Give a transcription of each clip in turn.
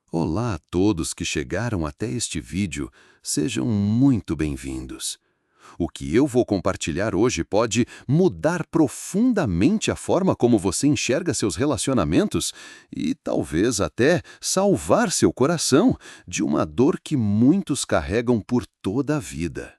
Olá a todos que chegaram até este vídeo, sejam muito bem-vindos. O que eu vou compartilhar hoje pode mudar profundamente a forma como você enxerga seus relacionamentos e talvez até salvar seu coração de uma dor que muitos carregam por toda a vida.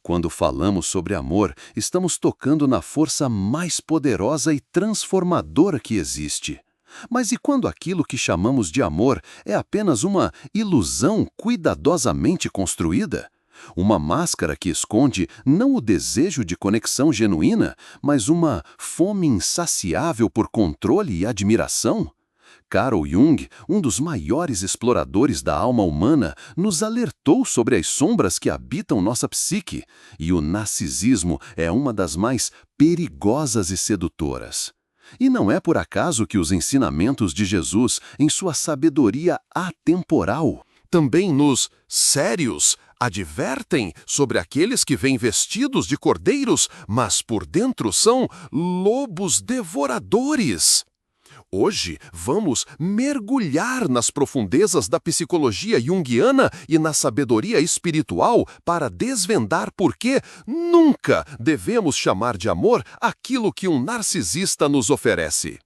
Quando falamos sobre amor, estamos tocando na força mais poderosa e transformadora que existe. Mas e quando aquilo que chamamos de amor é apenas uma ilusão cuidadosamente construída? Uma máscara que esconde não o desejo de conexão genuína, mas uma fome insaciável por controle e admiração? Carl Jung, um dos maiores exploradores da alma humana, nos alertou sobre as sombras que habitam nossa psique, e o narcisismo é uma das mais perigosas e sedutoras. E não é por acaso que os ensinamentos de Jesus, em sua sabedoria atemporal, também nos sérios advertem sobre aqueles que vêm vestidos de cordeiros, mas por dentro são lobos devoradores. Hoje vamos mergulhar nas profundezas da psicologia junguiana e na sabedoria espiritual para desvendar por que nunca devemos chamar de amor aquilo que um narcisista nos oferece.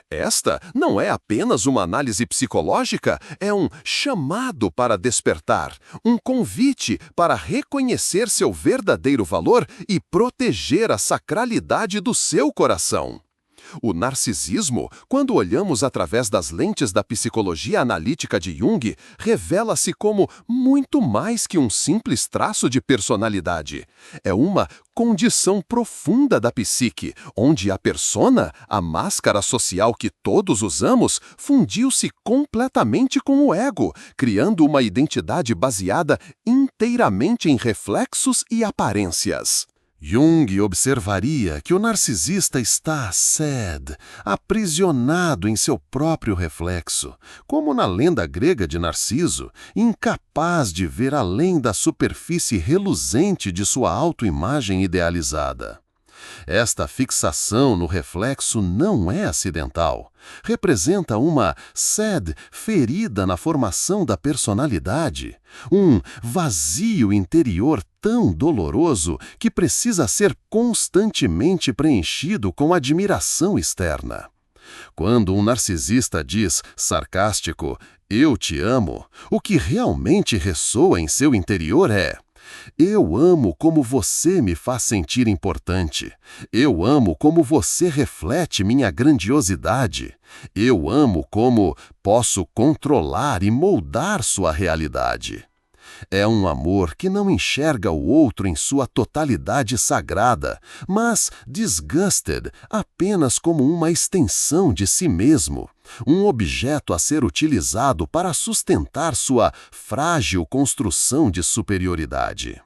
Esta não é apenas uma análise psicológica, é um chamado para despertar, um convite para reconhecer seu verdadeiro valor e proteger a sacralidade do seu coração. O narcisismo, quando olhamos através das lentes da psicologia analítica de Jung, revela-se como muito mais que um simples traço de personalidade. É uma condição profunda da psique, onde a persona, a máscara social que todos usamos, fundiu-se completamente com o ego, criando uma identidade baseada inteiramente em reflexos e aparências. Jung observaria que o narcisista está aprisionado em seu próprio reflexo, como na lenda grega de Narciso, incapaz de ver além da superfície reluzente de sua autoimagem idealizada. Esta fixação no reflexo não é acidental. Representa uma ferida na formação da personalidade, um vazio interior tão doloroso que precisa ser constantemente preenchido com admiração externa. Quando um narcisista diz, sarcástico, "Eu te amo", o que realmente ressoa em seu interior é: "Eu amo como você me faz sentir importante. Eu amo como você reflete minha grandiosidade. Eu amo como posso controlar e moldar sua realidade." É um amor que não enxerga o outro em sua totalidade sagrada, mas disgusted apenas como uma extensão de si mesmo, um objeto a ser utilizado para sustentar sua frágil construção de superioridade.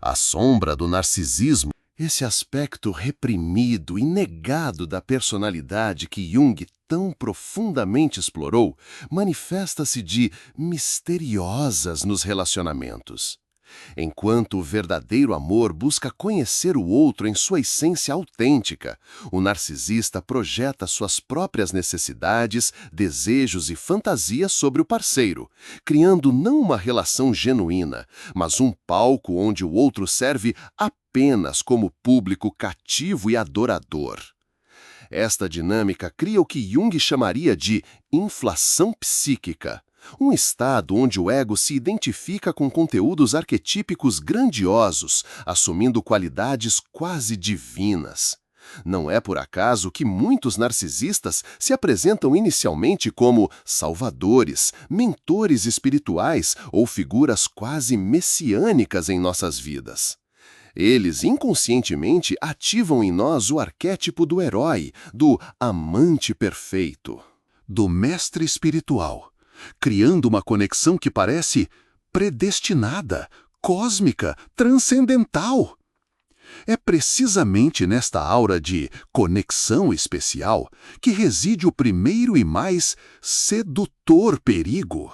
A sombra do narcisismo, esse aspecto reprimido e negado da personalidade que Jung tão profundamente explorou, manifesta-se de misteriosas nos relacionamentos. Enquanto o verdadeiro amor busca conhecer o outro em sua essência autêntica, o narcisista projeta suas próprias necessidades, desejos e fantasias sobre o parceiro, criando não uma relação genuína, mas um palco onde o outro serve apenas como público cativo e adorador. Esta dinâmica cria o que Jung chamaria de inflação psíquica, um estado onde o ego se identifica com conteúdos arquetípicos grandiosos, assumindo qualidades quase divinas. Não é por acaso que muitos narcisistas se apresentam inicialmente como salvadores, mentores espirituais ou figuras quase messiânicas em nossas vidas. Eles inconscientemente ativam em nós o arquétipo do herói, do amante perfeito, do mestre espiritual, criando uma conexão que parece predestinada, cósmica, transcendental. É precisamente nesta aura de conexão especial que reside o primeiro e mais sedutor perigo.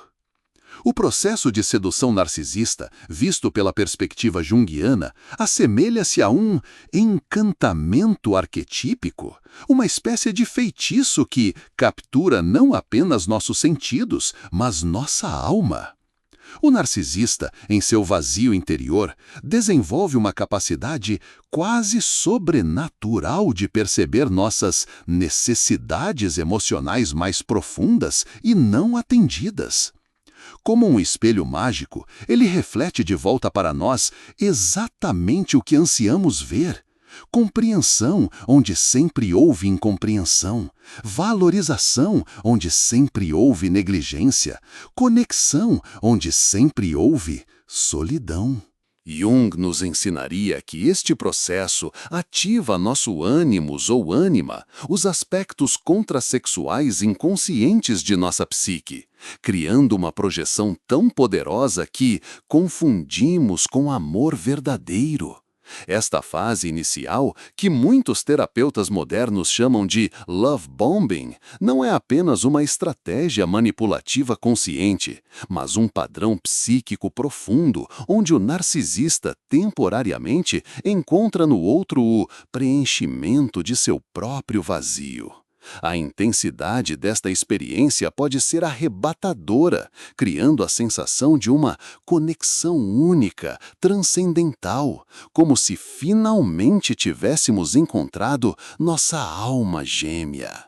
O processo de sedução narcisista, visto pela perspectiva junguiana, assemelha-se a um encantamento arquetípico, uma espécie de feitiço que captura não apenas nossos sentidos, mas nossa alma. O narcisista, em seu vazio interior, desenvolve uma capacidade quase sobrenatural de perceber nossas necessidades emocionais mais profundas e não atendidas. Como um espelho mágico, ele reflete de volta para nós exatamente o que ansiamos ver. Compreensão, onde sempre houve incompreensão. Valorização, onde sempre houve negligência. Conexão, onde sempre houve solidão. Jung nos ensinaria que este processo ativa nosso ânimos ou ânima, os aspectos contrassexuais inconscientes de nossa psique, criando uma projeção tão poderosa que confundimos com amor verdadeiro. Esta fase inicial, que muitos terapeutas modernos chamam de love bombing, não é apenas uma estratégia manipulativa consciente, mas um padrão psíquico profundo, onde o narcisista temporariamente encontra no outro o preenchimento de seu próprio vazio. A intensidade desta experiência pode ser arrebatadora, criando a sensação de uma conexão única, transcendental, como se finalmente tivéssemos encontrado nossa alma gêmea.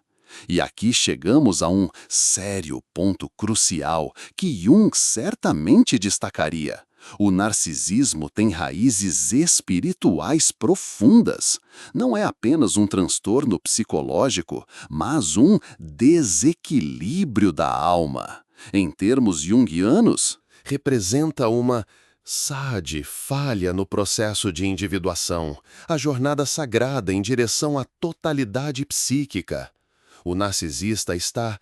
E aqui chegamos a um sério ponto crucial que Jung certamente destacaria. O narcisismo tem raízes espirituais profundas. Não é apenas um transtorno psicológico, mas um desequilíbrio da alma. Em termos junguianos, representa uma falha no processo de individuação, a jornada sagrada em direção à totalidade psíquica. O narcisista está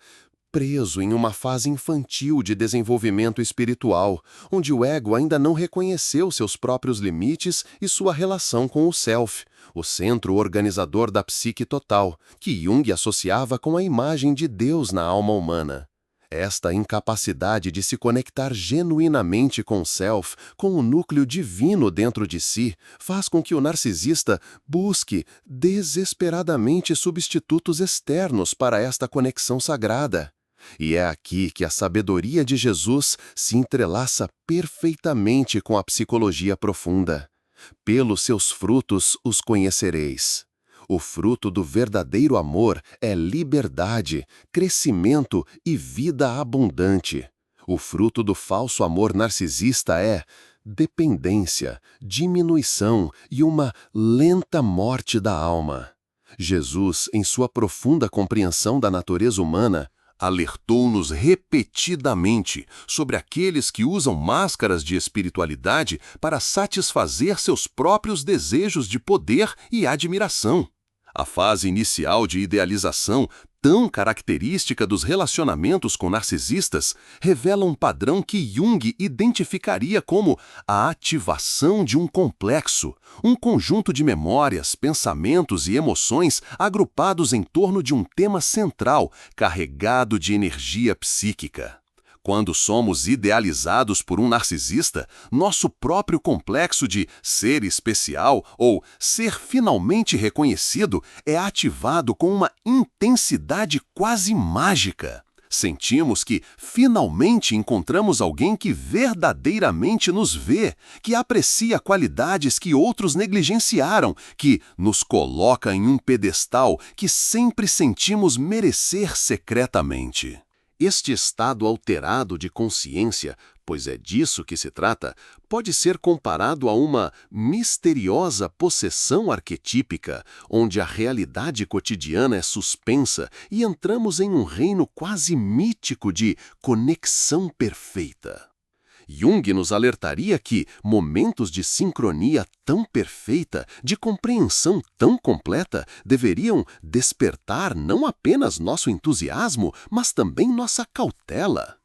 preso em uma fase infantil de desenvolvimento espiritual, onde o ego ainda não reconheceu seus próprios limites e sua relação com o self, o centro organizador da psique total, que Jung associava com a imagem de Deus na alma humana. Esta incapacidade de se conectar genuinamente com o self, com o núcleo divino dentro de si, faz com que o narcisista busque desesperadamente substitutos externos para esta conexão sagrada. E é aqui que a sabedoria de Jesus se entrelaça perfeitamente com a psicologia profunda. Pelos seus frutos os conhecereis. O fruto do verdadeiro amor é liberdade, crescimento e vida abundante. O fruto do falso amor narcisista é dependência, diminuição e uma lenta morte da alma. Jesus, em sua profunda compreensão da natureza humana, alertou-nos repetidamente sobre aqueles que usam máscaras de espiritualidade para satisfazer seus próprios desejos de poder e admiração. A fase inicial de idealização, tão característica dos relacionamentos com narcisistas, revela um padrão que Jung identificaria como a ativação de um complexo, um conjunto de memórias, pensamentos e emoções agrupados em torno de um tema central, carregado de energia psíquica. Quando somos idealizados por um narcisista, nosso próprio complexo de ser especial ou ser finalmente reconhecido é ativado com uma intensidade quase mágica. Sentimos que finalmente encontramos alguém que verdadeiramente nos vê, que aprecia qualidades que outros negligenciaram, que nos coloca em um pedestal que sempre sentimos merecer secretamente. Este estado alterado de consciência, pois é disso que se trata, pode ser comparado a uma misteriosa possessão arquetípica, onde a realidade cotidiana é suspensa e entramos em um reino quase mítico de conexão perfeita. Jung nos alertaria que momentos de sincronia tão perfeita, de compreensão tão completa, deveriam despertar não apenas nosso entusiasmo, mas também nossa cautela.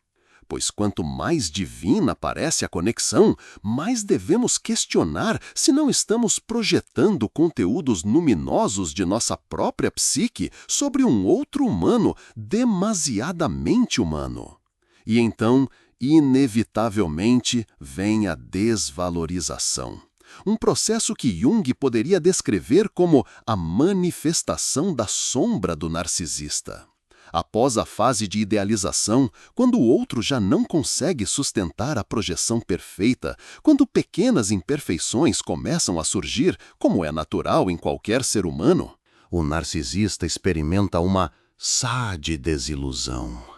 Pois quanto mais divina parece a conexão, mais devemos questionar se não estamos projetando conteúdos luminosos de nossa própria psique sobre um outro humano demasiadamente humano. E então, inevitavelmente vem a desvalorização. Um processo que Jung poderia descrever como a manifestação da sombra do narcisista. Após a fase de idealização, quando o outro já não consegue sustentar a projeção perfeita, quando pequenas imperfeições começam a surgir, como é natural em qualquer ser humano, o narcisista experimenta uma sade desilusão.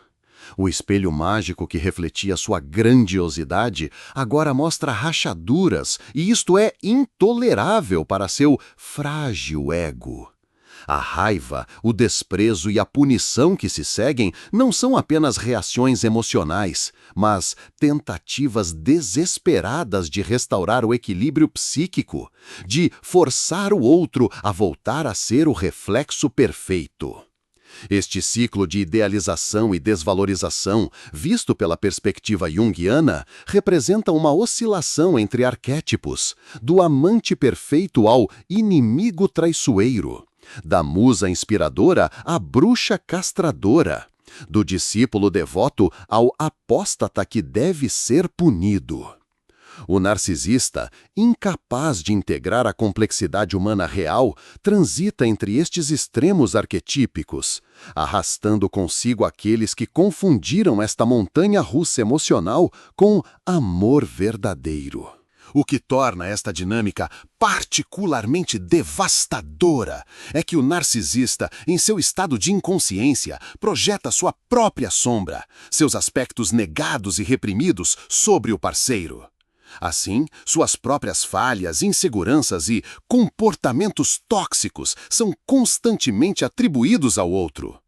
O espelho mágico que refletia sua grandiosidade agora mostra rachaduras, e isto é intolerável para seu frágil ego. A raiva, o desprezo e a punição que se seguem não são apenas reações emocionais, mas tentativas desesperadas de restaurar o equilíbrio psíquico, de forçar o outro a voltar a ser o reflexo perfeito. Este ciclo de idealização e desvalorização, visto pela perspectiva junguiana, representa uma oscilação entre arquétipos, do amante perfeito ao inimigo traiçoeiro, da musa inspiradora à bruxa castradora, do discípulo devoto ao apóstata que deve ser punido. O narcisista, incapaz de integrar a complexidade humana real, transita entre estes extremos arquetípicos, arrastando consigo aqueles que confundiram esta montanha-russa emocional com amor verdadeiro. O que torna esta dinâmica particularmente devastadora é que o narcisista, em seu estado de inconsciência, projeta sua própria sombra, seus aspectos negados e reprimidos sobre o parceiro. Assim, suas próprias falhas, inseguranças e comportamentos tóxicos são constantemente atribuídos ao outro.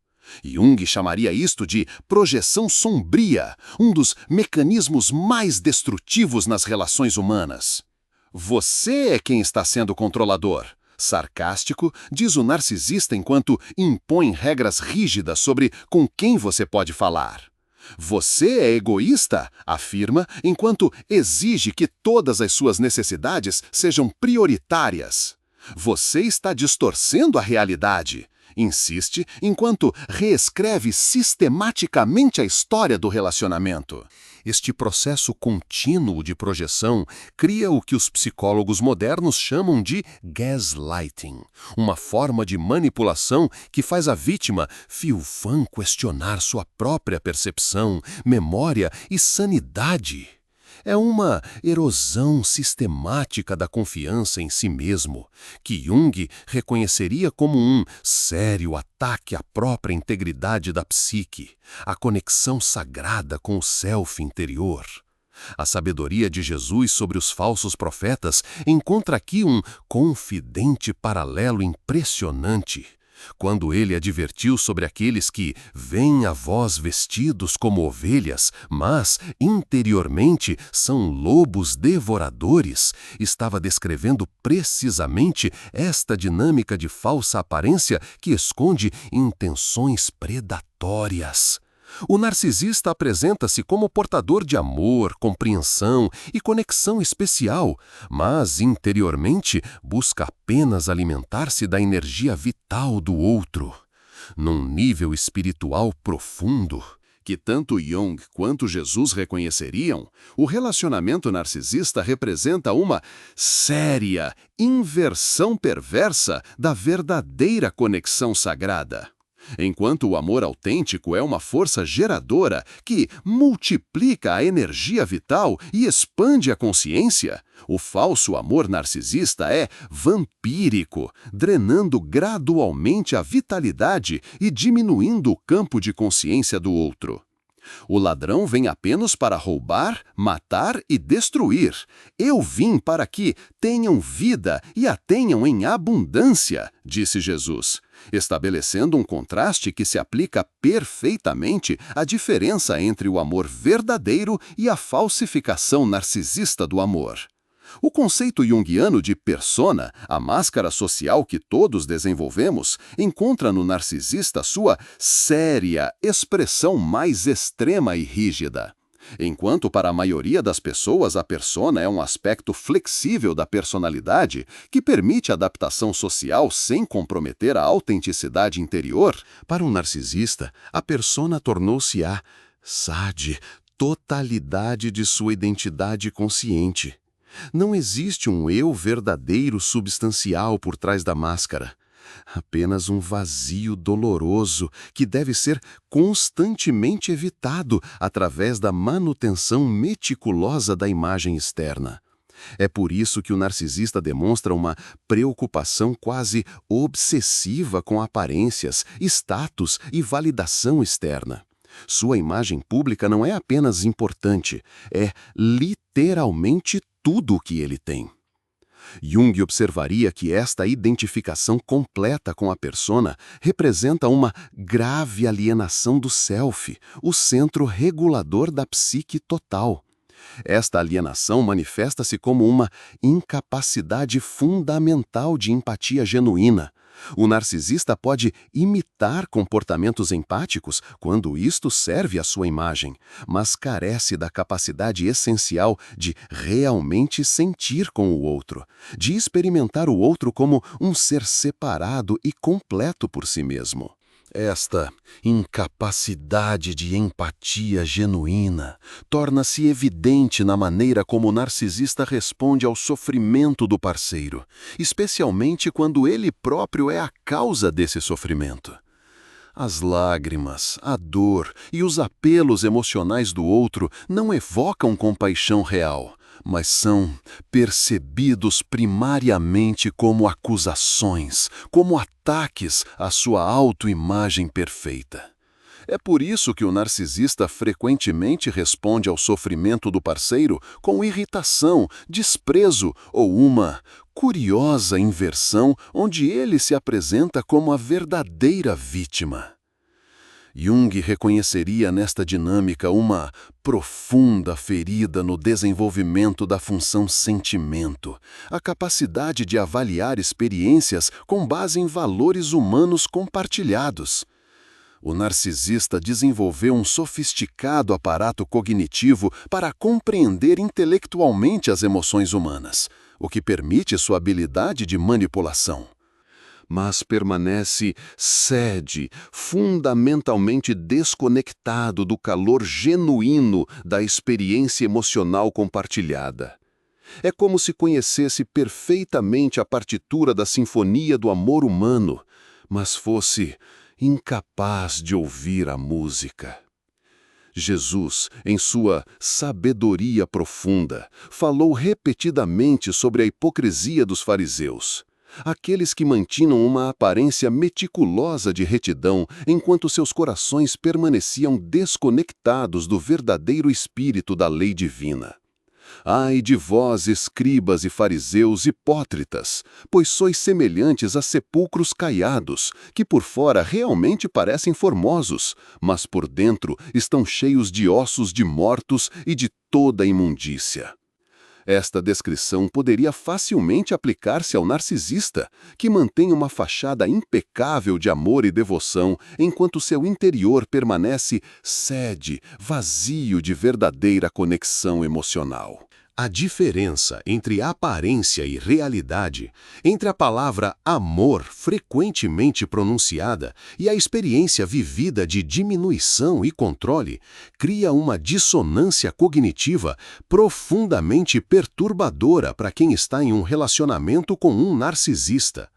Jung chamaria isto de projeção sombria, um dos mecanismos mais destrutivos nas relações humanas. Você é quem está sendo controlador. Sarcástico, diz o narcisista enquanto impõe regras rígidas sobre com quem você pode falar. Você é egoísta, afirma, enquanto exige que todas as suas necessidades sejam prioritárias. Você está distorcendo a realidade, insiste, enquanto reescreve sistematicamente a história do relacionamento. Este processo contínuo de projeção cria o que os psicólogos modernos chamam de gaslighting, uma forma de manipulação que faz a vítima fiofã questionar sua própria percepção, memória e sanidade. É uma erosão sistemática da confiança em si mesmo, que Jung reconheceria como um sério ataque à própria integridade da psique, a conexão sagrada com o self interior. A sabedoria de Jesus sobre os falsos profetas encontra aqui um confidente paralelo impressionante, quando ele advertiu sobre aqueles que vêm a vós vestidos como ovelhas, mas interiormente são lobos devoradores, estava descrevendo precisamente esta dinâmica de falsa aparência que esconde intenções predatórias. O narcisista apresenta-se como portador de amor, compreensão e conexão especial, mas interiormente busca apenas alimentar-se da energia vital do outro. Num nível espiritual profundo, que tanto Jung quanto Jesus reconheceriam, o relacionamento narcisista representa uma séria inversão perversa da verdadeira conexão sagrada. Enquanto o amor autêntico é uma força geradora que multiplica a energia vital e expande a consciência, o falso amor narcisista é vampírico, drenando gradualmente a vitalidade e diminuindo o campo de consciência do outro. O ladrão vem apenas para roubar, matar e destruir. Eu vim para que tenham vida e a tenham em abundância, disse Jesus, estabelecendo um contraste que se aplica perfeitamente à diferença entre o amor verdadeiro e a falsificação narcisista do amor. O conceito junguiano de persona, a máscara social que todos desenvolvemos, encontra no narcisista sua séria expressão mais extrema e rígida. Enquanto para a maioria das pessoas a persona é um aspecto flexível da personalidade que permite adaptação social sem comprometer a autenticidade interior, para um narcisista, a persona tornou-se a sade totalidade de sua identidade consciente. Não existe um eu verdadeiro substancial por trás da máscara. Apenas um vazio doloroso que deve ser constantemente evitado através da manutenção meticulosa da imagem externa. É por isso que o narcisista demonstra uma preocupação quase obsessiva com aparências, status e validação externa. Sua imagem pública não é apenas importante, é literalmente tudo o que ele tem. Jung observaria que esta identificação completa com a persona representa uma grave alienação do self, o centro regulador da psique total. Esta alienação manifesta-se como uma incapacidade fundamental de empatia genuína. O narcisista pode imitar comportamentos empáticos quando isto serve à sua imagem, mas carece da capacidade essencial de realmente sentir com o outro, de experimentar o outro como um ser separado e completo por si mesmo. Esta incapacidade de empatia genuína torna-se evidente na maneira como o narcisista responde ao sofrimento do parceiro, especialmente quando ele próprio é a causa desse sofrimento. As lágrimas, a dor e os apelos emocionais do outro não evocam compaixão real, mas são percebidos primariamente como acusações, como ataques à sua autoimagem perfeita. É por isso que o narcisista frequentemente responde ao sofrimento do parceiro com irritação, desprezo ou uma curiosa inversão onde ele se apresenta como a verdadeira vítima. Jung reconheceria nesta dinâmica uma profunda ferida no desenvolvimento da função sentimento, a capacidade de avaliar experiências com base em valores humanos compartilhados. O narcisista desenvolveu um sofisticado aparato cognitivo para compreender intelectualmente as emoções humanas, o que permite sua habilidade de manipulação. Mas permanece sede, fundamentalmente desconectado do calor genuíno da experiência emocional compartilhada. É como se conhecesse perfeitamente a partitura da sinfonia do amor humano, mas fosse incapaz de ouvir a música. Jesus, em sua sabedoria profunda, falou repetidamente sobre a hipocrisia dos fariseus. Aqueles que mantinham uma aparência meticulosa de retidão enquanto seus corações permaneciam desconectados do verdadeiro espírito da lei divina. Ai de vós, escribas e fariseus hipócritas, pois sois semelhantes a sepulcros caiados, que por fora realmente parecem formosos, mas por dentro estão cheios de ossos de mortos e de toda imundícia. Esta descrição poderia facilmente aplicar-se ao narcisista, que mantém uma fachada impecável de amor e devoção, enquanto seu interior permanece sede, vazio de verdadeira conexão emocional. A diferença entre aparência e realidade, entre a palavra amor frequentemente pronunciada e a experiência vivida de diminuição e controle, cria uma dissonância cognitiva profundamente perturbadora para quem está em um relacionamento com um narcisista.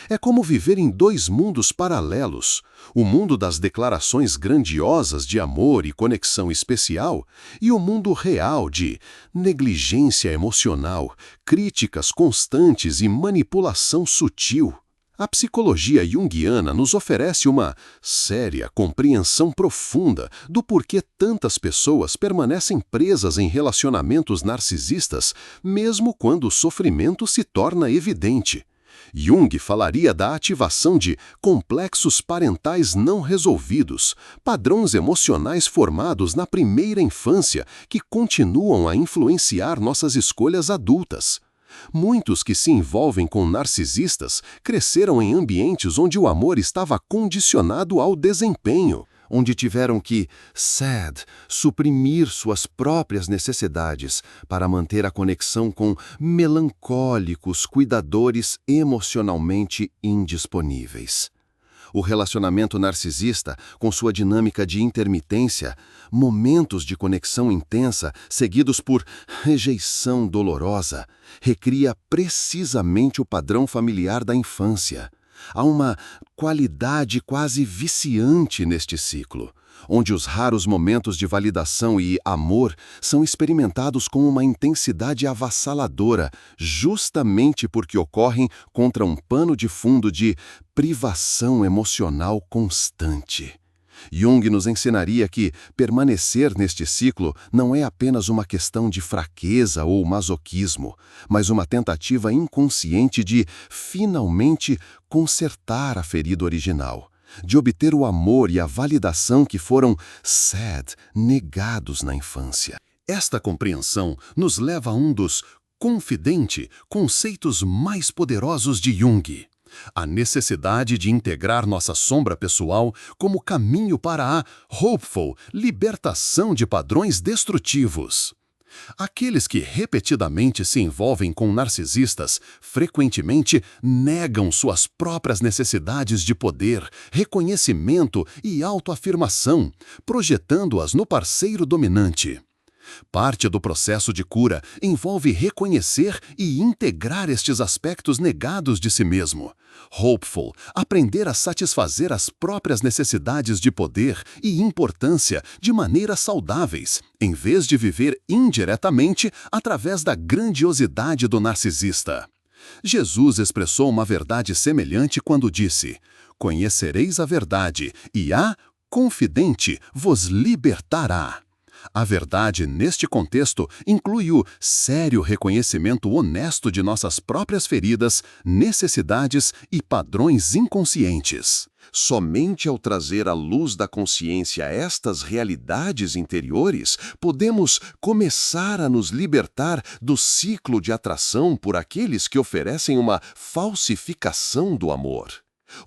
É como viver em dois mundos paralelos, o mundo das declarações grandiosas de amor e conexão especial e o mundo real de negligência emocional, críticas constantes e manipulação sutil. A psicologia junguiana nos oferece uma séria compreensão profunda do porquê tantas pessoas permanecem presas em relacionamentos narcisistas, mesmo quando o sofrimento se torna evidente. Jung falaria da ativação de complexos parentais não resolvidos, padrões emocionais formados na primeira infância que continuam a influenciar nossas escolhas adultas. Muitos que se envolvem com narcisistas cresceram em ambientes onde o amor estava condicionado ao desempenho, onde tiveram que suprimir suas próprias necessidades para manter a conexão com melancólicos cuidadores emocionalmente indisponíveis. O relacionamento narcisista, com sua dinâmica de intermitência, momentos de conexão intensa seguidos por rejeição dolorosa, recria precisamente o padrão familiar da infância. Há uma qualidade quase viciante neste ciclo, onde os raros momentos de validação e amor são experimentados com uma intensidade avassaladora, justamente porque ocorrem contra um pano de fundo de privação emocional constante. Jung nos ensinaria que permanecer neste ciclo não é apenas uma questão de fraqueza ou masoquismo, mas uma tentativa inconsciente de, finalmente, consertar a ferida original, de obter o amor e a validação que foram negados na infância. Esta compreensão nos leva a um dos conceitos mais poderosos de Jung: a necessidade de integrar nossa sombra pessoal como caminho para a libertação de padrões destrutivos. Aqueles que repetidamente se envolvem com narcisistas frequentemente negam suas próprias necessidades de poder, reconhecimento e autoafirmação, projetando-as no parceiro dominante. Parte do processo de cura envolve reconhecer e integrar estes aspectos negados de si mesmo. Aprender a satisfazer as próprias necessidades de poder e importância de maneiras saudáveis, em vez de viver indiretamente através da grandiosidade do narcisista. Jesus expressou uma verdade semelhante quando disse: "Conhecereis a verdade, e a confidente vos libertará." A verdade, neste contexto, inclui o sério reconhecimento honesto de nossas próprias feridas, necessidades e padrões inconscientes. Somente ao trazer à luz da consciência estas realidades interiores, podemos começar a nos libertar do ciclo de atração por aqueles que oferecem uma falsificação do amor.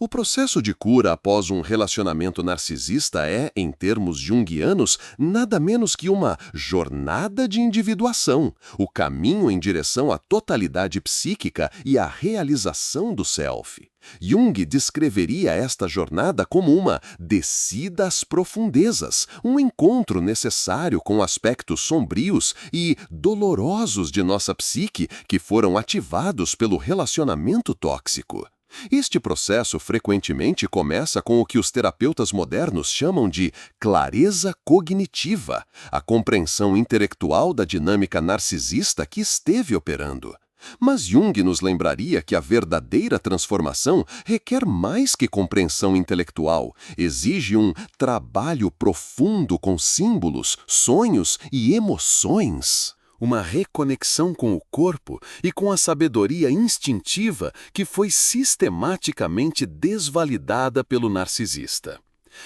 O processo de cura após um relacionamento narcisista é, em termos junguianos, nada menos que uma jornada de individuação, o caminho em direção à totalidade psíquica e à realização do self. Jung descreveria esta jornada como uma descida às profundezas, um encontro necessário com aspectos sombrios e dolorosos de nossa psique que foram ativados pelo relacionamento tóxico. Este processo frequentemente começa com o que os terapeutas modernos chamam de clareza cognitiva, a compreensão intelectual da dinâmica narcisista que esteve operando. Mas Jung nos lembraria que a verdadeira transformação requer mais que compreensão intelectual, exige um trabalho profundo com símbolos, sonhos e emoções. Uma reconexão com o corpo e com a sabedoria instintiva que foi sistematicamente desvalidada pelo narcisista.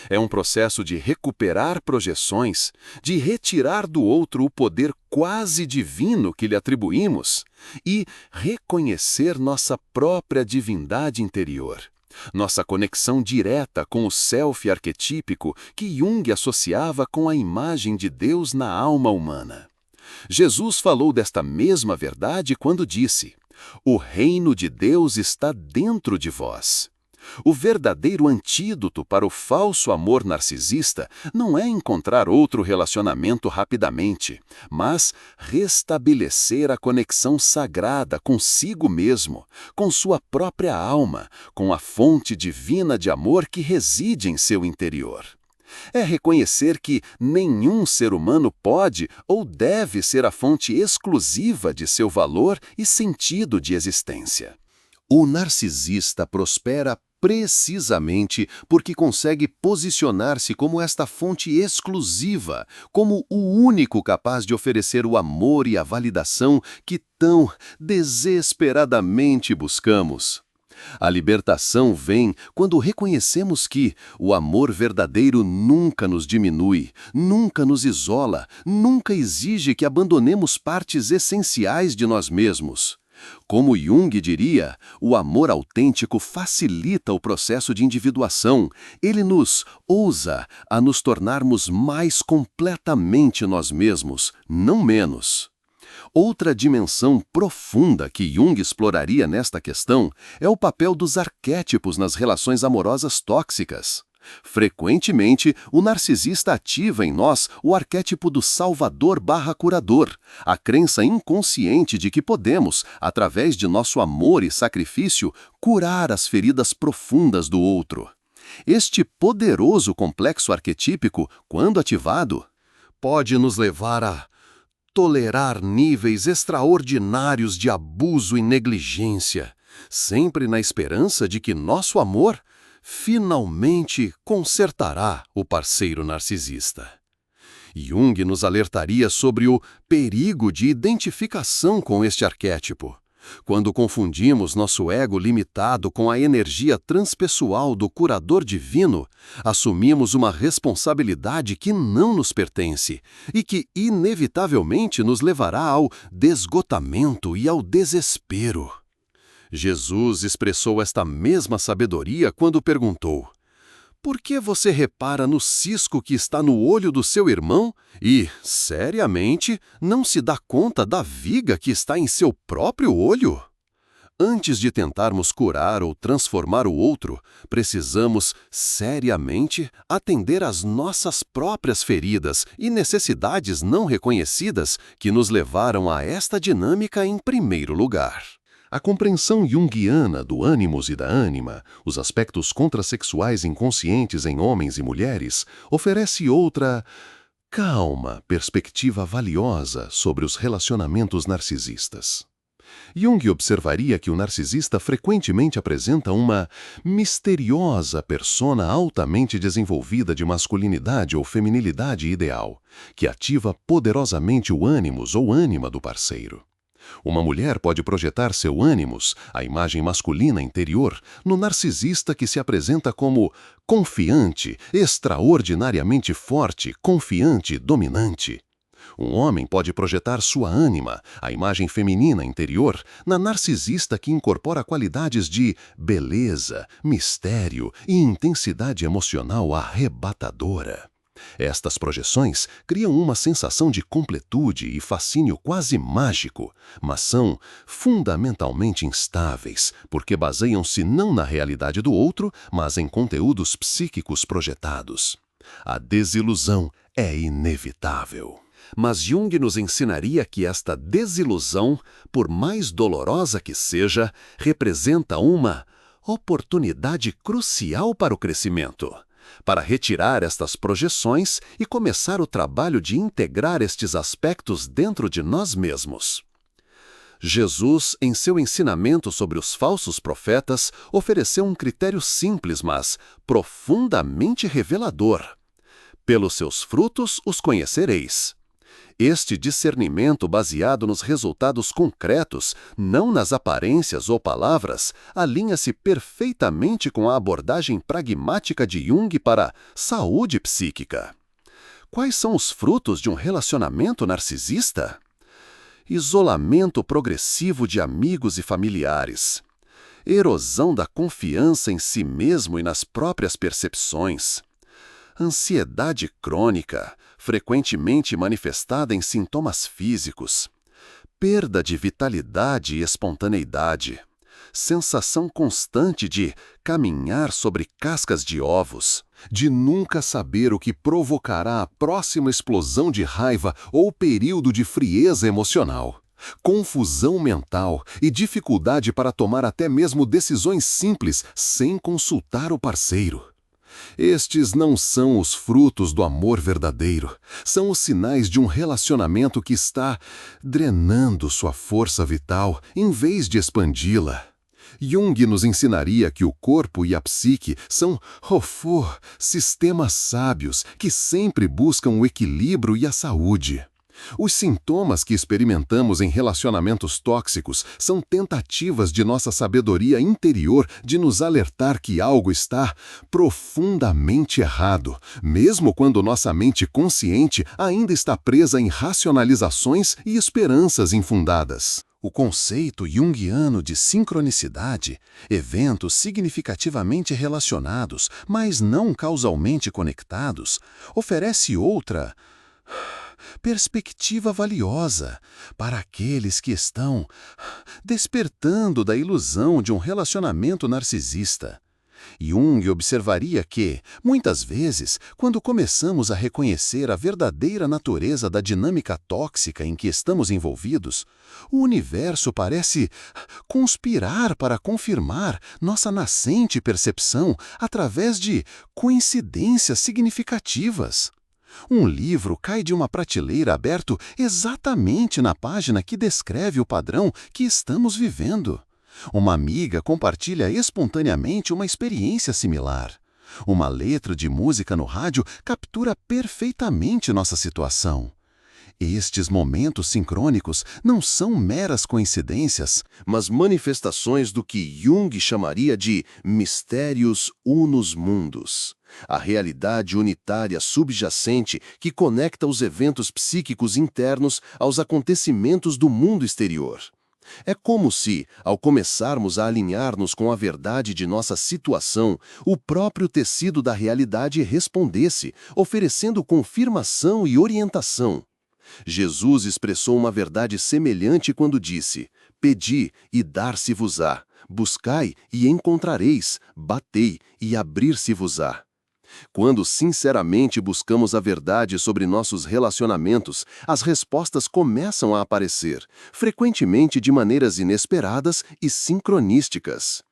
É um processo de recuperar projeções, de retirar do outro o poder quase divino que lhe atribuímos e reconhecer nossa própria divindade interior. Nossa conexão direta com o self arquetípico que Jung associava com a imagem de Deus na alma humana. Jesus falou desta mesma verdade quando disse: "O reino de Deus está dentro de vós." O verdadeiro antídoto para o falso amor narcisista não é encontrar outro relacionamento rapidamente, mas restabelecer a conexão sagrada consigo mesmo, com sua própria alma, com a fonte divina de amor que reside em seu interior. É reconhecer que nenhum ser humano pode ou deve ser a fonte exclusiva de seu valor e sentido de existência. O narcisista prospera precisamente porque consegue posicionar-se como esta fonte exclusiva, como o único capaz de oferecer o amor e a validação que tão desesperadamente buscamos. A libertação vem quando reconhecemos que o amor verdadeiro nunca nos diminui, nunca nos isola, nunca exige que abandonemos partes essenciais de nós mesmos. Como Jung diria, o amor autêntico facilita o processo de individuação. Ele nos ousa a nos tornarmos mais completamente nós mesmos, não menos. Outra dimensão profunda que Jung exploraria nesta questão é o papel dos arquétipos nas relações amorosas tóxicas. Frequentemente, o narcisista ativa em nós o arquétipo do salvador/curador, a crença inconsciente de que podemos, através de nosso amor e sacrifício, curar as feridas profundas do outro. Este poderoso complexo arquetípico, quando ativado, pode nos levar a tolerar níveis extraordinários de abuso e negligência, sempre na esperança de que nosso amor finalmente consertará o parceiro narcisista. Jung nos alertaria sobre o perigo de identificação com este arquétipo. Quando confundimos nosso ego limitado com a energia transpessoal do curador divino, assumimos uma responsabilidade que não nos pertence e que inevitavelmente nos levará ao desgotamento e ao desespero. Jesus expressou esta mesma sabedoria quando perguntou: "Por que você repara no cisco que está no olho do seu irmão e, seriamente, não se dá conta da viga que está em seu próprio olho?" Antes de tentarmos curar ou transformar o outro, precisamos, seriamente, atender às nossas próprias feridas e necessidades não reconhecidas que nos levaram a esta dinâmica em primeiro lugar. A compreensão junguiana do ânimos e da ânima, os aspectos contrassexuais inconscientes em homens e mulheres, oferece outra, calma perspectiva valiosa sobre os relacionamentos narcisistas. Jung observaria que o narcisista frequentemente apresenta uma misteriosa persona altamente desenvolvida de masculinidade ou feminilidade ideal, que ativa poderosamente o ânimos ou ânima do parceiro. Uma mulher pode projetar seu ânimos, a imagem masculina interior, no narcisista que se apresenta como confiante, extraordinariamente forte, confiante, dominante. Um homem pode projetar sua ânima, a imagem feminina interior, na narcisista que incorpora qualidades de beleza, mistério e intensidade emocional arrebatadora. Estas projeções criam uma sensação de completude e fascínio quase mágico, mas são fundamentalmente instáveis, porque baseiam-se não na realidade do outro, mas em conteúdos psíquicos projetados. A desilusão é inevitável. Mas Jung nos ensinaria que esta desilusão, por mais dolorosa que seja, representa uma oportunidade crucial para o crescimento. Para retirar estas projeções e começar o trabalho de integrar estes aspectos dentro de nós mesmos. Jesus, em seu ensinamento sobre os falsos profetas, ofereceu um critério simples, mas profundamente revelador. Pelos seus frutos os conhecereis. Este discernimento baseado nos resultados concretos, não nas aparências ou palavras, alinha-se perfeitamente com a abordagem pragmática de Jung para a saúde psíquica. Quais são os frutos de um relacionamento narcisista? Isolamento progressivo de amigos e familiares. Erosão da confiança em si mesmo e nas próprias percepções. Ansiedade crônica, frequentemente manifestada em sintomas físicos. Perda de vitalidade e espontaneidade. Sensação constante de caminhar sobre cascas de ovos. De nunca saber o que provocará a próxima explosão de raiva ou período de frieza emocional. Confusão mental e dificuldade para tomar até mesmo decisões simples sem consultar o parceiro. Estes não são os frutos do amor verdadeiro, são os sinais de um relacionamento que está drenando sua força vital em vez de expandi-la. Jung nos ensinaria que o corpo e a psique são, sistemas sábios que sempre buscam o equilíbrio e a saúde. Os sintomas que experimentamos em relacionamentos tóxicos são tentativas de nossa sabedoria interior de nos alertar que algo está profundamente errado, mesmo quando nossa mente consciente ainda está presa em racionalizações e esperanças infundadas. O conceito junguiano de sincronicidade, eventos significativamente relacionados, mas não causalmente conectados, oferece outra perspectiva valiosa para aqueles que estão despertando da ilusão de um relacionamento narcisista. Jung observaria que, muitas vezes, quando começamos a reconhecer a verdadeira natureza da dinâmica tóxica em que estamos envolvidos, o universo parece conspirar para confirmar nossa nascente percepção através de coincidências significativas. Um livro cai de uma prateleira aberto exatamente na página que descreve o padrão que estamos vivendo. Uma amiga compartilha espontaneamente uma experiência similar. Uma letra de música no rádio captura perfeitamente nossa situação. Estes momentos sincrônicos não são meras coincidências, mas manifestações do que Jung chamaria de mistérios unus mundus, a realidade unitária subjacente que conecta os eventos psíquicos internos aos acontecimentos do mundo exterior. É como se, ao começarmos a alinhar-nos com a verdade de nossa situação, o próprio tecido da realidade respondesse, oferecendo confirmação e orientação. Jesus expressou uma verdade semelhante quando disse: "Pedi e dar-se-vos-á, buscai e encontrareis, batei e abrir-se-vos-á." Quando sinceramente buscamos a verdade sobre nossos relacionamentos, as respostas começam a aparecer, frequentemente de maneiras inesperadas e sincronísticas.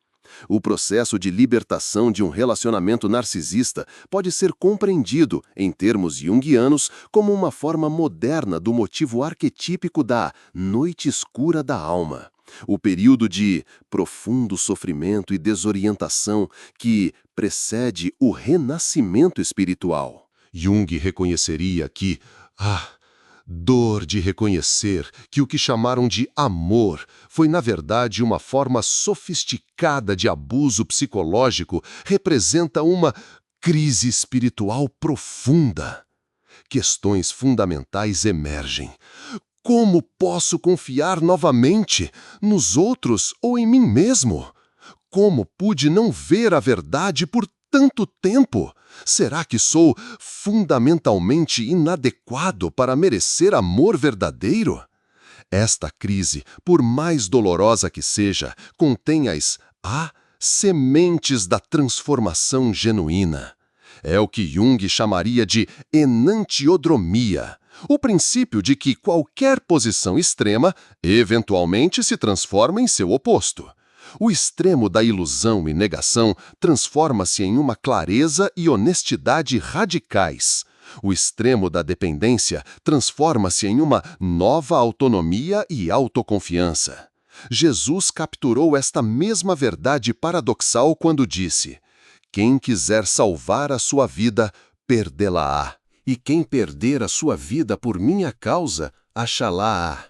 O processo de libertação de um relacionamento narcisista pode ser compreendido, em termos junguianos, como uma forma moderna do motivo arquetípico da noite escura da alma. O período de profundo sofrimento e desorientação que precede o renascimento espiritual. Jung reconheceria que, dor de reconhecer que o que chamaram de amor foi, na verdade, uma forma sofisticada de abuso psicológico, representa uma crise espiritual profunda. Questões fundamentais emergem. Como posso confiar novamente nos outros ou em mim mesmo? Como pude não ver a verdade por tanto tempo? Será que sou fundamentalmente inadequado para merecer amor verdadeiro? Esta crise, por mais dolorosa que seja, contém as sementes da transformação genuína. É o que Jung chamaria de enantiodromia, o princípio de que qualquer posição extrema eventualmente se transforma em seu oposto. O extremo da ilusão e negação transforma-se em uma clareza e honestidade radicais. O extremo da dependência transforma-se em uma nova autonomia e autoconfiança. Jesus capturou esta mesma verdade paradoxal quando disse: "Quem quiser salvar a sua vida, perdê-la-á. E quem perder a sua vida por minha causa, achá-la-á."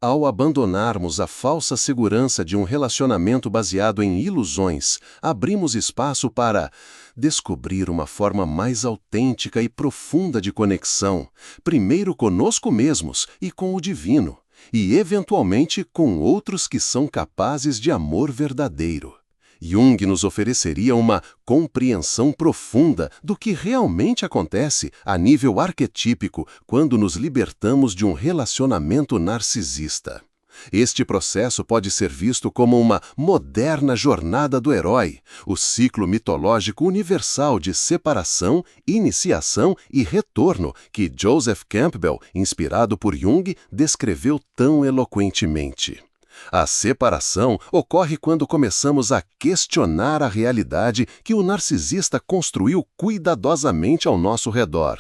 Ao abandonarmos a falsa segurança de um relacionamento baseado em ilusões, abrimos espaço para descobrir uma forma mais autêntica e profunda de conexão, primeiro conosco mesmos e com o divino, e eventualmente com outros que são capazes de amor verdadeiro. Jung nos ofereceria uma compreensão profunda do que realmente acontece a nível arquetípico quando nos libertamos de um relacionamento narcisista. Este processo pode ser visto como uma moderna jornada do herói, o ciclo mitológico universal de separação, iniciação e retorno que Joseph Campbell, inspirado por Jung, descreveu tão eloquentemente. A separação ocorre quando começamos a questionar a realidade que o narcisista construiu cuidadosamente ao nosso redor.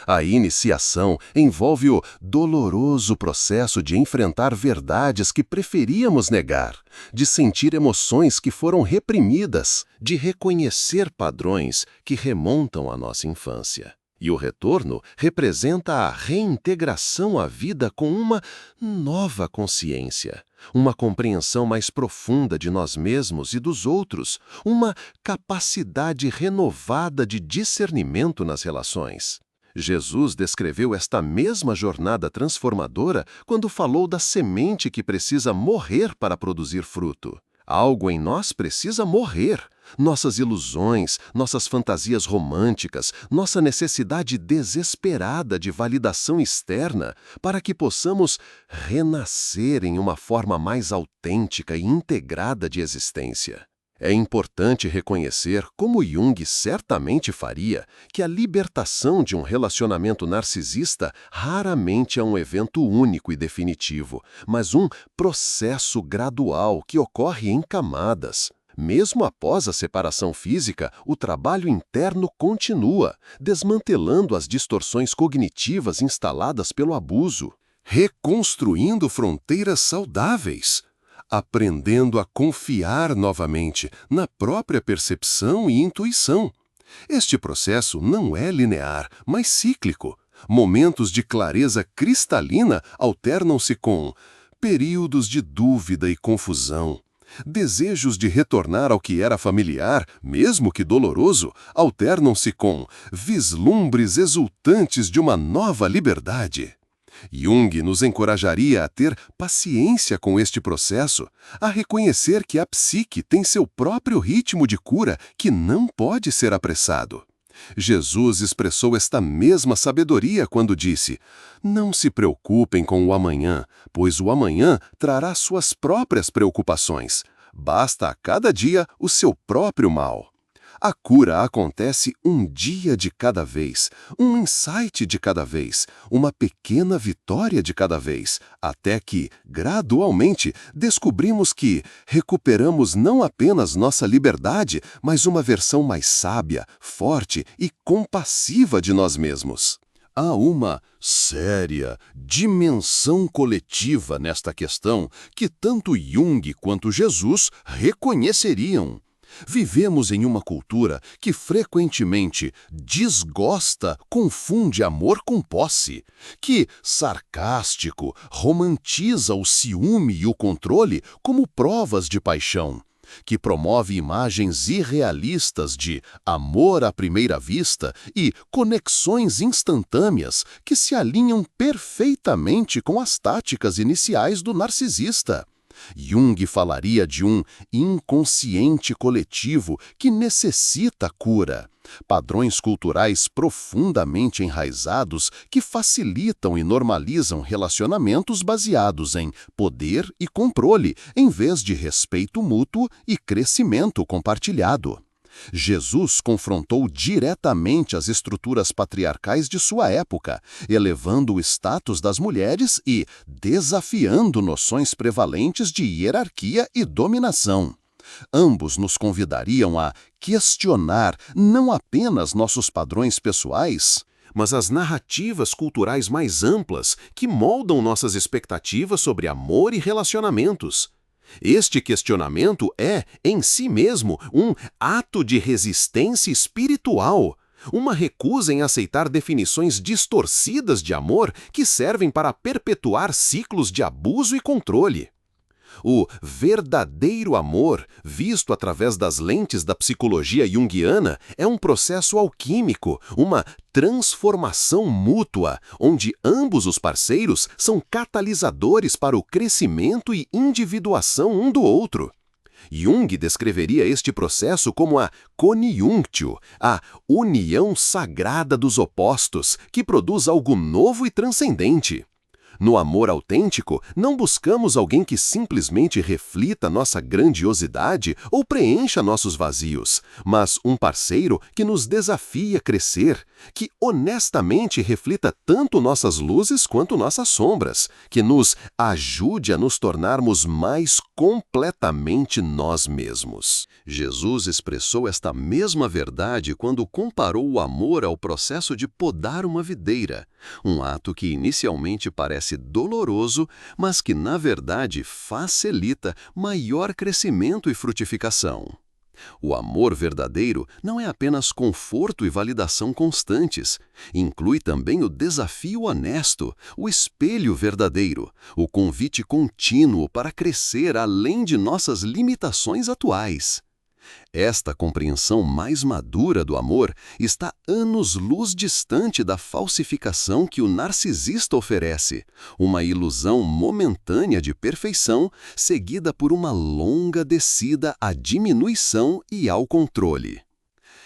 A iniciação envolve o doloroso processo de enfrentar verdades que preferíamos negar, de sentir emoções que foram reprimidas, de reconhecer padrões que remontam à nossa infância. E o retorno representa a reintegração à vida com uma nova consciência, uma compreensão mais profunda de nós mesmos e dos outros, uma capacidade renovada de discernimento nas relações. Jesus descreveu esta mesma jornada transformadora quando falou da semente que precisa morrer para produzir fruto. Algo em nós precisa morrer. Nossas ilusões, nossas fantasias românticas, nossa necessidade desesperada de validação externa para que possamos renascer em uma forma mais autêntica e integrada de existência. É importante reconhecer, como Jung certamente faria, que a libertação de um relacionamento narcisista raramente é um evento único e definitivo, mas um processo gradual que ocorre em camadas. Mesmo após a separação física, o trabalho interno continua, desmantelando as distorções cognitivas instaladas pelo abuso, reconstruindo fronteiras saudáveis, aprendendo a confiar novamente na própria percepção e intuição. Este processo não é linear, mas cíclico. Momentos de clareza cristalina alternam-se com períodos de dúvida e confusão. Desejos de retornar ao que era familiar, mesmo que doloroso, alternam-se com vislumbres exultantes de uma nova liberdade. Jung nos encorajaria a ter paciência com este processo, a reconhecer que a psique tem seu próprio ritmo de cura que não pode ser apressado. Jesus expressou esta mesma sabedoria quando disse: "Não se preocupem com o amanhã, pois o amanhã trará suas próprias preocupações. Basta a cada dia o seu próprio mal." A cura acontece um dia de cada vez, um insight de cada vez, uma pequena vitória de cada vez, até que, gradualmente, descobrimos que recuperamos não apenas nossa liberdade, mas uma versão mais sábia, forte e compassiva de nós mesmos. Há uma séria dimensão coletiva nesta questão que tanto Jung quanto Jesus reconheceriam. Vivemos em uma cultura que frequentemente desgosta, confunde amor com posse, que, sarcástico, romantiza o ciúme e o controle como provas de paixão, que promove imagens irrealistas de amor à primeira vista e conexões instantâneas que se alinham perfeitamente com as táticas iniciais do narcisista. Jung falaria de um inconsciente coletivo que necessita cura, padrões culturais profundamente enraizados que facilitam e normalizam relacionamentos baseados em poder e controle, em vez de respeito mútuo e crescimento compartilhado. Jesus confrontou diretamente as estruturas patriarcais de sua época, elevando o status das mulheres e desafiando noções prevalentes de hierarquia e dominação. Ambos nos convidariam a questionar não apenas nossos padrões pessoais, mas as narrativas culturais mais amplas que moldam nossas expectativas sobre amor e relacionamentos. Este questionamento é, em si mesmo, um ato de resistência espiritual, uma recusa em aceitar definições distorcidas de amor que servem para perpetuar ciclos de abuso e controle. O verdadeiro amor, visto através das lentes da psicologia junguiana, é um processo alquímico, uma transformação mútua, onde ambos os parceiros são catalisadores para o crescimento e individuação um do outro. Jung descreveria este processo como a conjunctio, a união sagrada dos opostos, que produz algo novo e transcendente. No amor autêntico, não buscamos alguém que simplesmente reflita nossa grandiosidade ou preencha nossos vazios, mas um parceiro que nos desafie a crescer, que honestamente reflita tanto nossas luzes quanto nossas sombras, que nos ajude a nos tornarmos mais completamente nós mesmos. Jesus expressou esta mesma verdade quando comparou o amor ao processo de podar uma videira, um ato que inicialmente parece doloroso, mas que, na verdade, facilita maior crescimento e frutificação. O amor verdadeiro não é apenas conforto e validação constantes. Inclui também o desafio honesto, o espelho verdadeiro, o convite contínuo para crescer além de nossas limitações atuais. Esta compreensão mais madura do amor está anos-luz distante da falsificação que o narcisista oferece, uma ilusão momentânea de perfeição seguida por uma longa descida à diminuição e ao controle.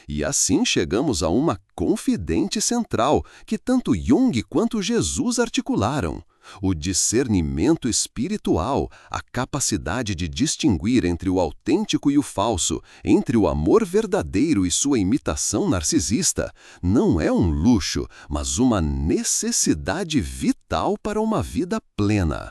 E assim chegamos a uma confidente central que tanto Jung quanto Jesus articularam: o discernimento espiritual, a capacidade de distinguir entre o autêntico e o falso, entre o amor verdadeiro e sua imitação narcisista, não é um luxo, mas uma necessidade vital para uma vida plena.